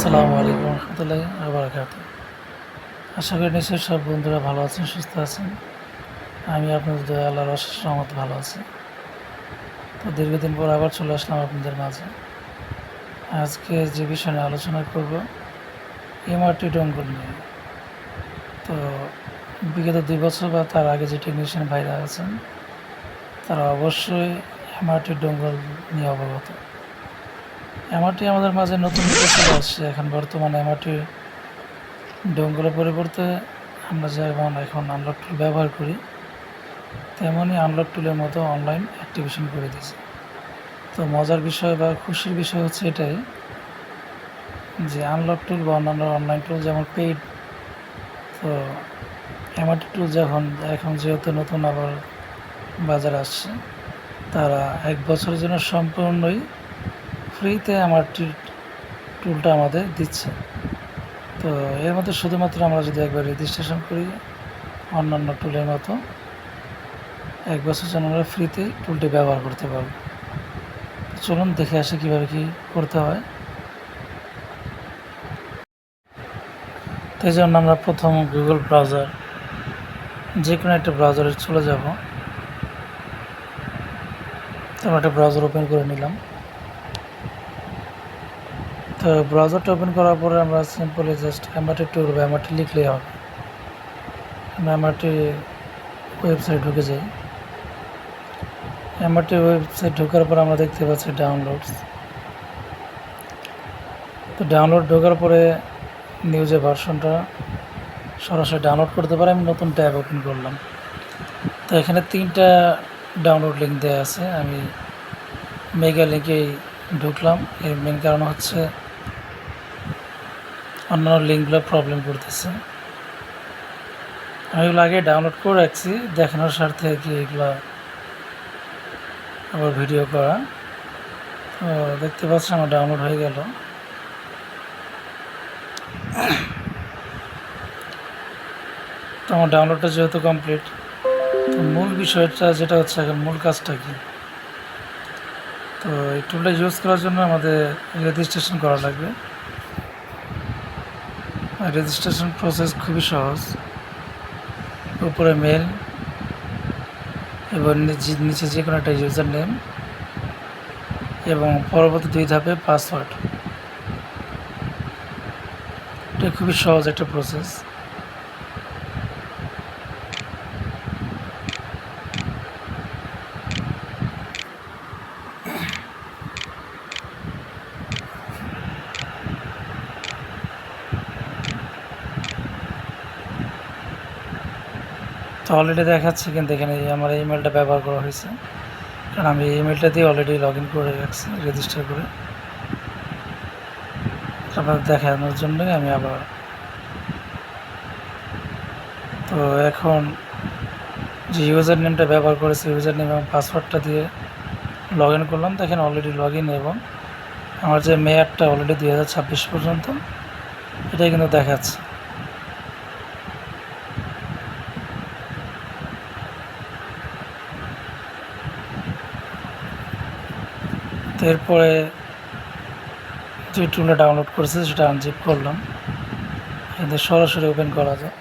আসসালামু আলাইকুম রহমতুল্লাহি ওয়া বারাকাতুহু। আশা করি নিশ্চয়ই সব বন্ধুরা ভালো আছেন, সুস্থ আছেন। আমি আপনাদের দয়ায় আল্লাহর অশেষ রহমতে ভালো আছি। তো দীর্ঘদিন পর আবার চলে আসলাম আপনাদের মাঝে। আজকে যে বিষয় নিয়ে আলোচনা করব, এমআরটি ডোঙ্গল নিয়ে। তো বিগত ২ বছর বা তার আগে যে টেকনিশিয়ান ভাইরা আছেন, তারা অবশ্যই এমআরটি ডোঙ্গল নিয়ে অবগত। এমআরটি আমাদের মাঝে নতুন রূপে চলে আসছে। এখন বর্তমানে এমআরটি ডোঙ্গলের পরিবর্তে আমরা যেমন এখন আনলক টুল ব্যবহার করি, তেমনই আনলক টুলের মতো অনলাইন অ্যাক্টিভেশন করে দিয়েছে। তো মজার বিষয় বা খুশির বিষয় হচ্ছে এটাই যে আনলক টুল বা অন্যান্য অনলাইন টুল যেমন পেইড, তো এমআরটি টুল এখন যেহেতু নতুন আবার বাজারে আসছে, তারা ১ বছরের জন্য সম্পূর্ণই ফ্রিতে এমআরটি টুলটা আমাদের দিচ্ছে। তো এর মধ্যে শুধুমাত্র আমরা যদি একবার রেজিস্ট্রেশন করি, অন্যান্য টুলের মতো ১ বছর জন্য আমরা ফ্রিতে টুলটি ব্যবহার করতে পারব। চলুন দেখে আসি কীভাবে কী করতে হয়। তো এই জন্য আমরা প্রথম গুগল ব্রাউজার, যে কোনো একটা ব্রাউজারে চলে যাব। তো আমরা একটা ব্রাউজার ওপেন করে নিলাম। তো ব্রাউজারটা ওপেন করার পরে আমরা সিম্পলি জাস্ট এমআরটি টুল বা এমআরটি লিখলেই হবে। আমরা এমআরটি ওয়েবসাইট ঢুকে যাই। এমআরটি ওয়েবসাইট ঢোকার পর আমরা দেখতে পাচ্ছি ডাউনলোডস। তো ডাউনলোড ঢোকার পরে নিউজের ভার্সনটা সরাসরি ডাউনলোড করতে পারে। আমি নতুন ট্যাব ওপেন করলাম। তো এখানে 3টা ডাউনলোড লিঙ্ক দেওয়া আছে। আমি মেগা লিঙ্কেই ঢুকলাম। এর মেন কারণ হচ্ছে অন্যান্য লিঙ্কগুলো প্রবলেম করতেছে। আমি এগুলো আগে ডাউনলোড করে রাখছি দেখানোর স্বার্থে কি এগুলো আবার ভিডিও করা। তো দেখতে পাচ্ছি আমার ডাউনলোড হয়ে গেল। তো আমার ডাউনলোডটা যেহেতু কমপ্লিট, তো মূল বিষয়টা যেটা হচ্ছে এখন মূল কাজটা কি, তো এই টুলটা ইউজ করার জন্য আমাদের রেজিস্ট্রেশন করা লাগবে। রেজিস্ট্রেশন প্রসেস খুবই সহজ। উপরে মেল এবং নিচে যে কোনো একটা ইউজার নেম এবং পরবর্তী 2 ধাপে পাসওয়ার্ড। এটা খুবই সহজ একটা প্রসেস। তো অলরেডি দেখাচ্ছে, কিন্তু এখানে আমার ইমেলটা ব্যবহার করা হয়েছে, কারণ আমি এই ইমেলটা দিয়ে অলরেডি লগ ইন করে রাখছি রেজিস্টার করে। আপনাদের দেখানোর জন্যই আমি আবার, তো এখন যে ইউজার নেমটা ব্যবহার করেছি ইউজার নেম এবং পাসওয়ার্ডটা দিয়ে লগ ইন করলাম। দেখেন অলরেডি লগ ইন এবং আমার যে মেয়াদটা অলরেডি 2026 পর্যন্ত, এটাই কিন্তু দেখাচ্ছে। তো এরপরে যে টুলটা ডাউনলোড করেছে সেটা আনজিপ করলাম। এতে সরাসরি ওপেন করা যায়।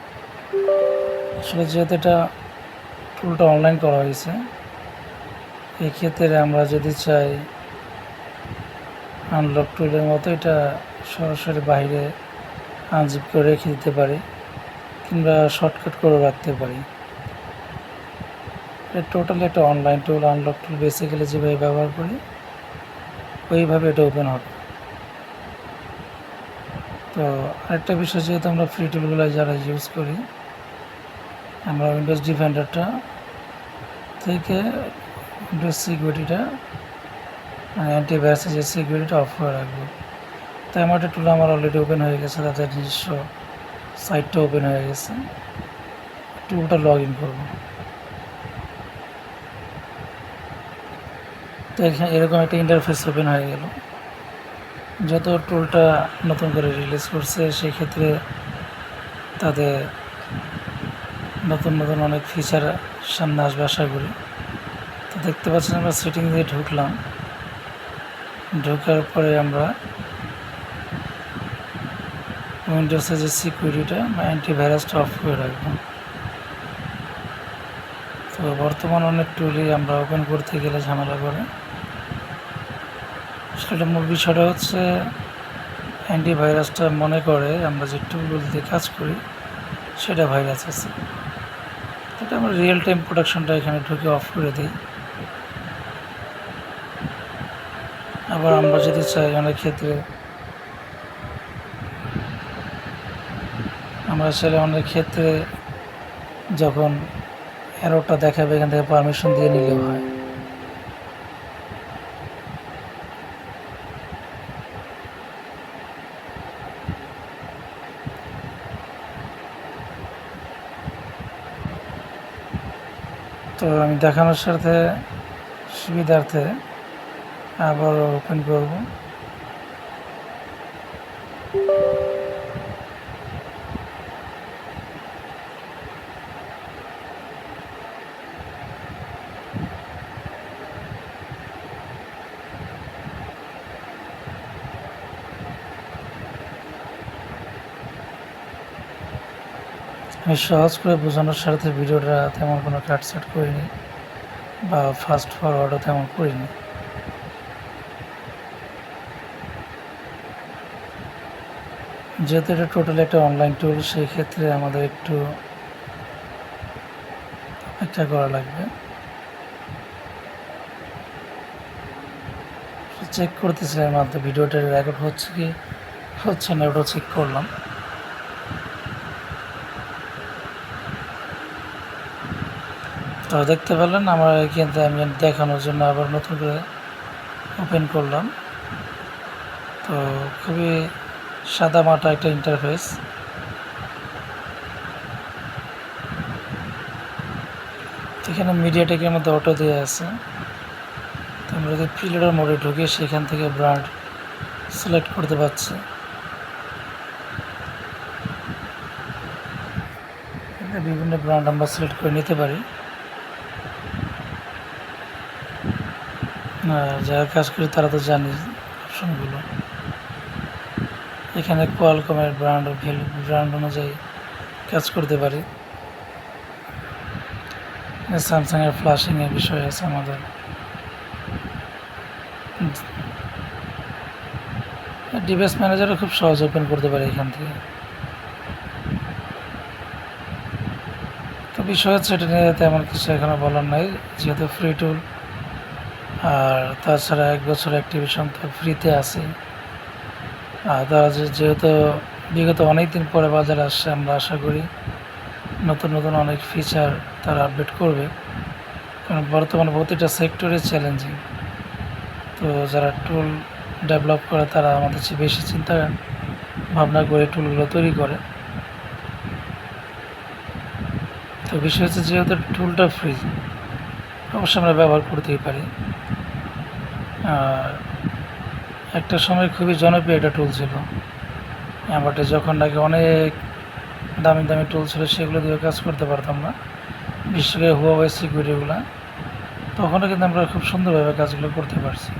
আসলে যেহেতু এটা টুলটা অনলাইন করা হয়েছে, এই ক্ষেত্রে আমরা যদি চাই আনলক টুলের মতো এটা সরাসরি বাইরে আনজিপ করে রেখে দিতে পারি, কিংবা শর্টকাট করে রাখতে পারি। এটা টোটালি একটা অনলাইন টুল। আনলক টুল বেসিক্যালি যেভাবে ব্যবহার করি ওইভাবে এটা ওপেন হবে। তো আরেকটা বিষয়, যেহেতু আমরা ফ্রি টুলগুলো যারা ইউজ করি, আমরা উইন্ডোজ ডিফেন্ডারটা থেকে উইন্ডোজ সিকিউরিটিটা, মানে অ্যান্টিভাইরাসের যে সিকিউরিটিটা অফ করে রাখবো। তো এমআরটি টুল আমার অলরেডি ওপেন হয়ে গেছে, তাদের নিজস্ব সাইটটা ওপেন হয়ে গেছে। টুলটা লগ ইন করবো। তো এখানে এরকম একটা ইন্টারফেস ওপেন হয়ে গেল। যত টুলটা নতুন করে রিলিজ করছে সেই ক্ষেত্রে তাদের নতুন নতুন অনেক ফিচার সামনে আসবে আশা করি। তো দেখতে পাচ্ছেন আমরা সেটিং দিয়ে ঢুকলাম। ঢোকার পরে আমরা উইন্ডোজের যে সিকিউরিটিটা বা অ্যান্টিভাইরাসটা অফ করে রাখবো। তো বর্তমান অনেক টুলই আমরা ওপেন করতে গেলে ঝামেলা করে। সেটা মূল বিষয়টা হচ্ছে অ্যান্টিভাইরাসটা মনে করে আমরা যে টুলগুলো দিয়ে কাজ করি সেটা ভাইরাস আছে। এটা আমরা রিয়েল টাইম প্রোটেকশনটা এখানে ঢুকে অফ করে দিই। আবার আমরা যদি চাই অনেক ক্ষেত্রে যখন অ্যারোটা দেখাবে এখান থেকে পারমিশন দিয়ে নিলেও হয়। তো আমি দেখানোর সাথে সুবিধার্থে আবার ওপেন করব। আমি সহজ করে বোঝানোর সাথে ভিডিওটা তেমন কোনো কাটছাট করিনি বা ফাস্ট ফরওয়ার্ডও তেমন করিনি। যেহেতু এটা টোটালি একটা অনলাইন টুল, সেই ক্ষেত্রে আমাদের একটু অপেক্ষা করা লাগবে। চেক করতেছিলাম মাত্র ভিডিওটা রেকর্ড হচ্ছে কি হচ্ছে না, ওটা চেক করলাম। তো দেখতে পেলেন আমার কিন্তু আমি দেখানোর জন্য আবার নতুন করে ওপেন করলাম। তো খুবই সাদা মাটা একটা ইন্টারফেস। এখানে মিডিয়াটেকের মধ্যে অটো দেওয়া আছে। তো আমরা যদি প্রিলোডার মোডে ঢুকে সেখান থেকে ব্র্যান্ড সিলেক্ট করতে পারছি। বিভিন্ন ব্র্যান্ড আমরা সিলেক্ট করে নিতে পারি। যারা কাজ করি তারা তো জানি অপশনগুলো। এখানে কোয়ালকমের ব্র্যান্ড অনুযায়ী কাজ করতে পারি। স্যামসাংয়ের ফ্ল্যাশিংয়ের বিষয় আছে আমাদের। ডিভাইস ম্যানেজারও খুব সহজ ওপেন করতে পারি এখান থেকে। তো বিষয় হচ্ছে এটা নিয়ে তেমন কিছু এখনও বলার নাই, যেহেতু ফ্রি টুল। আর তাছাড়া 1 বছর অ্যাক্টিভেশন তো ফ্রিতে আছে। আর তারা যেহেতু বিগত অনেক দিন পরে বাজারে আসছে, আমরা আশা করি নতুন নতুন অনেক ফিচার তারা আপডেট করবে। কারণ বর্তমানে প্রতিটা সেক্টরে চ্যালেঞ্জিং। তো যারা টুল ডেভেলপ করে তারা আমাদের চেয়ে বেশি চিন্তা ভাবনা করে টুলগুলো তৈরি করে। তো বিষয় হচ্ছে যেহেতু টুলটা ফ্রি, অবশ্যই আমরা ব্যবহার করতেই পারি। আর একটা সময় খুবই জনপ্রিয় একটা টুল ছিল। আমারটা যখন নাকি অনেক দামি দামি টুল ছিল সেগুলো দিয়ে কাজ করতে পারতাম না, বিশেষ করে হুয়াওয়ে সিকিউরিটিগুলো। তখনও কিন্তু আমরা খুব সুন্দরভাবে কাজগুলো করতে পারছি।